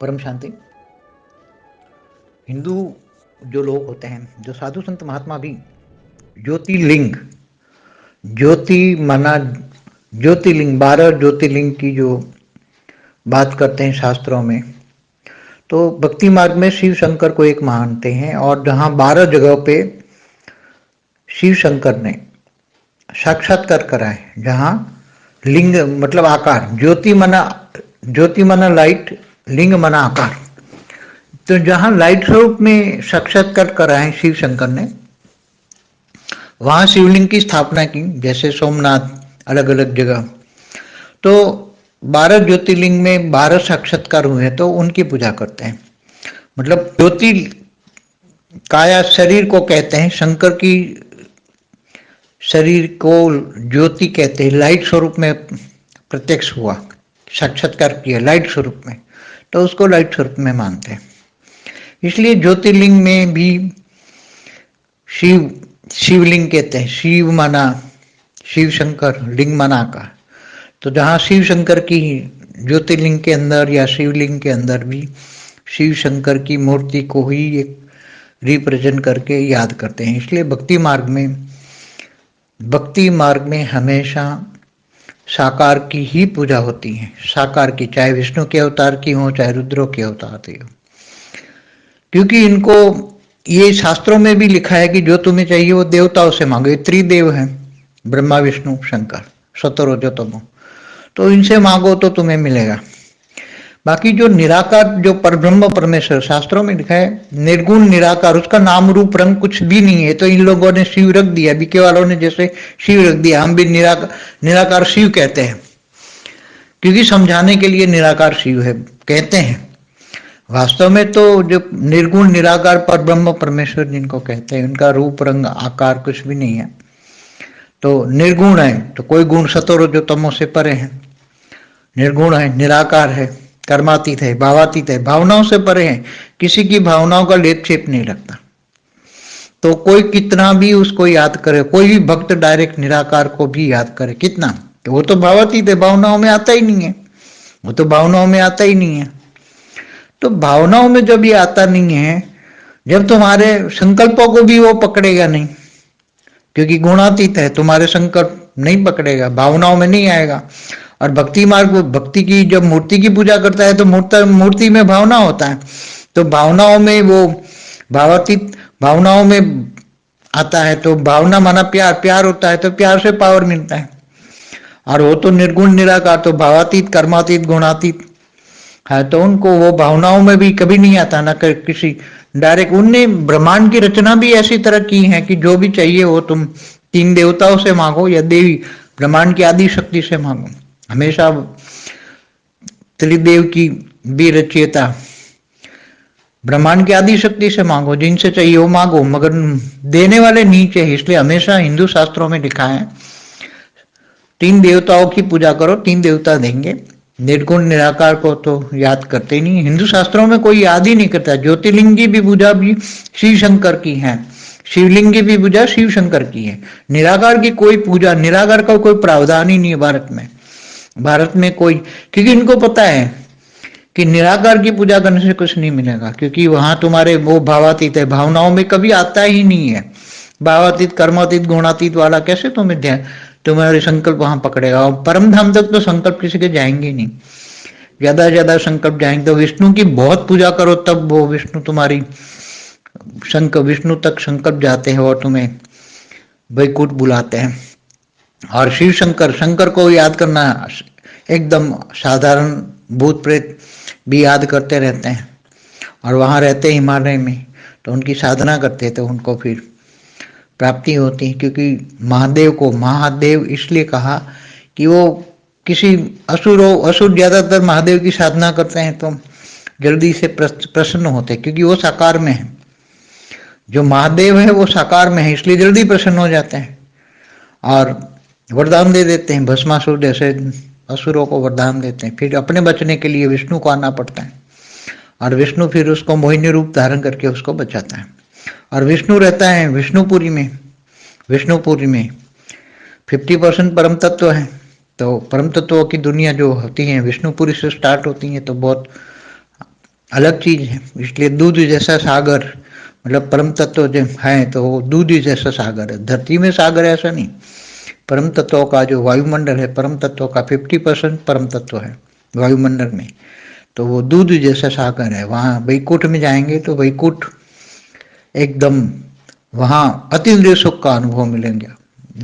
परम शांति। हिंदू जो लोग होते हैं, जो साधु संत महात्मा भी ज्योतिर्लिंग, ज्योति माना ज्योतिर्लिंग, 12 ज्योतिर्लिंग की जो बात करते हैं शास्त्रों में, तो भक्ति मार्ग में शिव शंकर को एक मानते हैं। और जहां 12 जगह पे शिव शंकर ने साक्षात्कार करा है, जहां लिंग मतलब आकार, ज्योति मना लाइट, लिंग मना आकार, तो जहां लाइट स्वरूप में साक्षात्कार करा है शिव शंकर ने, वहां शिवलिंग की स्थापना की, जैसे सोमनाथ, अलग अलग जगह। तो 12 ज्योतिर्लिंग में 12 साक्षात्कार हुए हैं, तो उनकी पूजा करते हैं। मतलब ज्योति काया शरीर को कहते हैं, शंकर की शरीर को ज्योति कहते हैं, लाइट स्वरूप में प्रत्यक्ष हुआ, साक्षात्कार किया लाइट स्वरूप में, तो उसको लाइट स्वरूप में मानते हैं। इसलिए ज्योतिर्लिंग में भी शिवलिंग कहते हैं। शिव माना शिव शंकर, लिंग माना आकार। तो जहाँ शिव शंकर की ज्योतिर्लिंग के अंदर या शिवलिंग के अंदर भी शिव शंकर की मूर्ति को ही एक रिप्रेजेंट करके याद करते हैं। इसलिए भक्ति मार्ग में हमेशा साकार की ही पूजा होती है, साकार की, चाहे विष्णु के अवतार की हो, चाहे रुद्रों के अवतार की हो, क्योंकि इनको ये शास्त्रों में भी लिखा है कि जो तुम्हें चाहिए वो देवताओं से मांगो। ये त्रिदेव हैं, ब्रह्मा विष्णु शंकर, सतोरजोतमो, तो इनसे मांगो तो तुम्हें मिलेगा। बाकी जो निराकार, जो परब्रह्म परमेश्वर, शास्त्रों में लिखा है निर्गुण निराकार, उसका नाम रूप रंग कुछ भी नहीं है। तो इन लोगों ने शिव रख दिया, बीके वालों ने जैसे शिव रख दिया, हम भी निराकार शिव कहते हैं, क्योंकि समझाने के लिए निराकार शिव है कहते हैं। वास्तव में तो जो निर्गुण निराकार पर ब्रह्म परमेश्वर जिनको कहते हैं, उनका रूप रंग आकार कुछ भी नहीं है। तो निर्गुण है, तो कोई गुण सतोर जो तमो से परे है, निर्गुण है, निराकार है, कर्मातीत है, भावातीत है, भावनाओं से परे है, किसी की भावनाओं का लेप छेप नहीं लगता। तो कोई कितना भी उसको याद करे, कोई भी भक्त डायरेक्ट निराकार को भी याद करे, कितना, तो वो तो भावातीत है, भावनाओं में आता ही नहीं है, वो तो भावनाओं में आता ही नहीं है। तो भावनाओं में जब ये आता नहीं है, जब तुम्हारे संकल्पों को भी वो पकड़ेगा नहीं, क्योंकि गुणातीत है, तुम्हारे संकल्प नहीं पकड़ेगा, भावनाओं में नहीं आएगा। और भक्ति मार्ग, भक्ति की जब मूर्ति की पूजा करता है तो मूर्ति में भावना होता है, तो भावनाओं में वो भावातीत, भावनाओं में आता है। तो भावना माना प्यार, प्यार होता है तो प्यार से पावर मिलता है। और वो तो निर्गुण निराकार, तो भावातीत, कर्मातीत, गुणातीत है, तो उनको वो भावनाओं में भी कभी नहीं आता, ना किसी डायरेक्ट। उनने ब्रह्मांड की रचना भी ऐसी तरह की है कि जो भी चाहिए वो तुम 3 देवताओं से मांगो या देवी ब्रह्मांड की आदि शक्ति से मांगो, हमेशा त्रिदेव की भी रचयिता ब्रह्मांड की आदि शक्ति से मांगो, जिनसे चाहिए वो मांगो, मगर देने वाले नीचे है। इसलिए हमेशा हिंदू शास्त्रों में लिखा है 3 देवताओं की पूजा करो, 3 देवता देंगे। निर्गुण निराकार को तो याद करते ही नहीं, हिंदू शास्त्रों में कोई याद ही नहीं करता। ज्योतिर्लिंग की भी पूजा भी शिव शंकर की है, शिवलिंग की भी पूजा शिव शंकर की है। निराकार की कोई पूजा, निराकार का कोई प्रावधान ही नहीं है भारत में कोई, क्योंकि इनको पता है कि निराकार की पूजा करने से कुछ नहीं मिलेगा, क्योंकि वहां तुम्हारे वो भावातीत है, भावनाओं में कभी आता ही नहीं है। भावातीत, कर्मातीत, गुणातीत वाला कैसे तुम्हारे संकल्प वहां पकड़ेगा। और परम धाम तक तो संकल्प किसी के जाएंगे नहीं, ज्यादा से ज्यादा संकल्प जाएंगे तो विष्णु की बहुत पूजा करो, तब वो विष्णु तुम्हारी विष्णु तक संकल्प जाते हैं और तुम्हें वैकुंठ बुलाते हैं। और शिव शंकर, शंकर को याद करना एकदम साधारण, भूत प्रेत भी याद करते रहते हैं, और वहां रहते हिमालय में, तो उनकी साधना करते तो उनको फिर प्राप्ति होती है। क्योंकि महादेव को महादेव इसलिए कहा कि वो किसी असुर ज्यादातर महादेव की साधना करते हैं तो जल्दी से प्रसन्न होते हैं, क्योंकि वो साकार में है। जो महादेव है वो साकार में है, इसलिए जल्दी प्रसन्न हो जाते हैं और वरदान दे देते हैं। भस्मासुर जैसे असुरों को वरदान देते हैं, फिर अपने बचने के लिए विष्णु को आना पड़ता है, और विष्णु फिर उसको मोहिनी रूप धारण करके उसको बचाता है। और विष्णु रहता है विष्णुपुरी में 50% परम तत्व है, तो परम तत्वों की दुनिया जो होती है विष्णुपुरी से स्टार्ट होती है, तो बहुत अलग चीज है। इसलिए दूध जैसा सागर, मतलब परम तत्व जो है तो वो दूध जैसा सागर है। धरती में सागर है ऐसा नहीं। परम तत्वों का जो वायुमंडल है, परम तत्वों का 50% परम तत्व है वायुमंडल में। तो वो दूध जैसा सागर है। वहां वैकुंठ में जाएंगे तो वैकुंठ एकदम, वहां अतीन्द्रिय सुख का अनुभव मिलेंगे।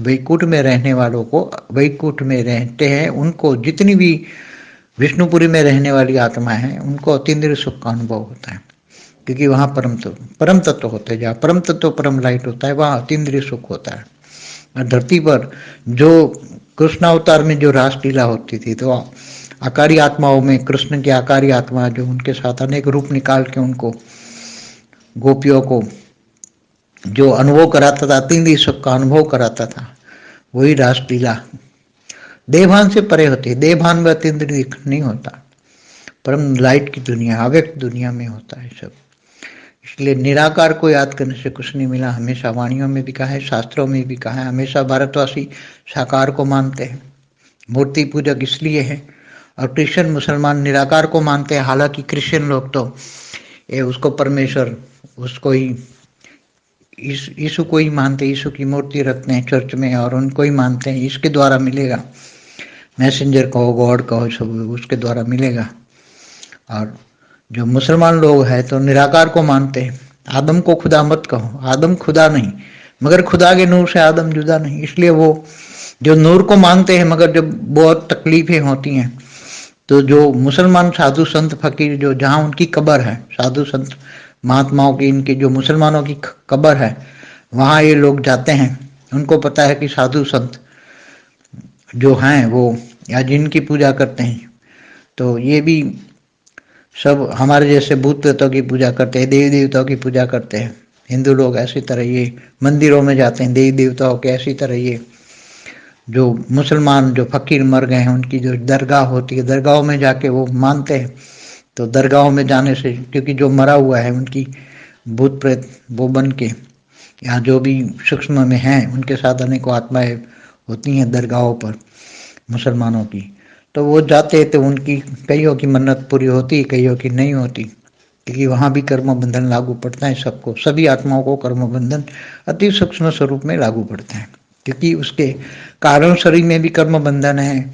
वैकुंठ में रहने वालों को, वैकुंठ में रहते हैं उनको, जितनी भी विष्णुपुरी में रहने वाली आत्मा है उनको अतीन्द्रिय सुख का अनुभव होता है। क्योंकि वहां परम तत्व होते हैं। जहाँ परम तत्व परम लाइट होता है वहां अतीन्द्रिय सुख होता है। और धरती पर जो कृष्ण अवतार में जो रासलीला होती थी, तो आकारी आत्माओं में कृष्ण की आकारी आत्मा जो उनके साथ अनेक रूप निकाल के उनको, गोपियों को जो अनुभव कराता था, अतीन्द्रिय सुख का अनुभव कराता था, वही रासलीला देवभान से परे होती है। देवभान में अतीन्द्रिय नहीं होता, परम लाइट की दुनिया, अव्यक्त दुनिया में होता है सब। इसलिए निराकार को याद करने से कुछ नहीं मिला। हमेशा वाणियों में भी कहा है, शास्त्रों में भी कहा है। हमेशा भारतवासी साकार को मानते हैं, मूर्ति पूजक इसलिए है। और क्रिश्चियन मुसलमान निराकार को मानते हैं। हालांकि क्रिश्चियन लोग तो ये उसको परमेश्वर, उसको ही, यीशु को ही मानते हैं। यीशु की मूर्ति रखते हैं चर्च में और उनको ही मानते हैं, इसके द्वारा मिलेगा। मैसेंजर कहो, गॉड कहो, सब उसके द्वारा मिलेगा। और जो मुसलमान लोग हैं तो निराकार को मानते हैं। आदम को खुदा मत कहो, आदम खुदा नहीं, मगर खुदा के नूर से आदम जुदा नहीं। इसलिए वो जो नूर को मानते हैं, मगर जब बहुत तकलीफें होती हैं तो जो मुसलमान साधु संत फकीर, जो जहाँ उनकी कब्र है, साधु संत महात्माओं की, इनकी जो मुसलमानों की कब्र है, वहाँ ये लोग जाते हैं। उनको पता है कि साधु संत जो हैं वो या जिनकी पूजा करते हैं, तो ये भी सब हमारे जैसे भूत प्रेतों की पूजा करते हैं, देवी देवताओं की पूजा करते हैं। हिंदू लोग ऐसी तरह ये मंदिरों में जाते हैं देवी देवताओं के, ऐसी तरह ये जो मुसलमान जो फकीर मर गए हैं उनकी जो दरगाह होती है, दरगाहों में जाके वो मानते हैं। तो दरगाहों में जाने से, क्योंकि जो मरा हुआ है उनकी भूत प्रेत वो बन के, या जो भी सूक्ष्म में हैं उनके साथ अनेकों आत्माएं होती हैं दरगाहों पर मुसलमानों की। तो वो जाते हैं तो उनकी कईयों की मन्नत पूरी होती, कईयों की नहीं होती। क्योंकि वहां भी कर्म बंधन लागू पड़ता है सबको, सभी आत्माओं को कर्म बंधन अति सूक्ष्म स्वरूप में लागू पड़ता है। क्योंकि उसके कारण शरीर में भी कर्म बंधन है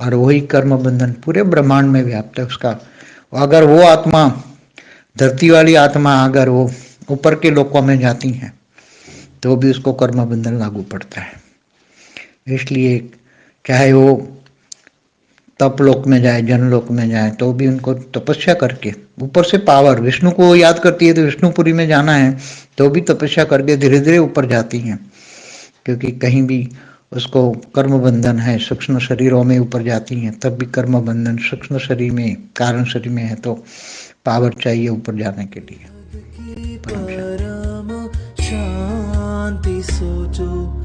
और वही कर्म बंधन पूरे ब्रह्मांड में व्याप्त है उसका। अगर वो आत्मा, धरती वाली आत्मा अगर वो ऊपर के लोकों में जाती है तो भी उसको कर्म बंधन लागू पड़ता है। इसलिए चाहे वो तपलोक में जाए, जनलोक में जाए, तो भी उनको तपस्या करके, ऊपर से पावर विष्णु को याद करती है तो विष्णुपुरी में जाना है तो भी तपस्या करके धीरे धीरे ऊपर जाती हैं। क्योंकि कहीं भी उसको कर्म बंधन है, सूक्ष्म शरीरों में ऊपर जाती हैं तब भी कर्म बंधन सूक्ष्म शरीर में, कारण शरीर में है, तो पावर चाहिए ऊपर जाने के लिए। परम शांति सोचो।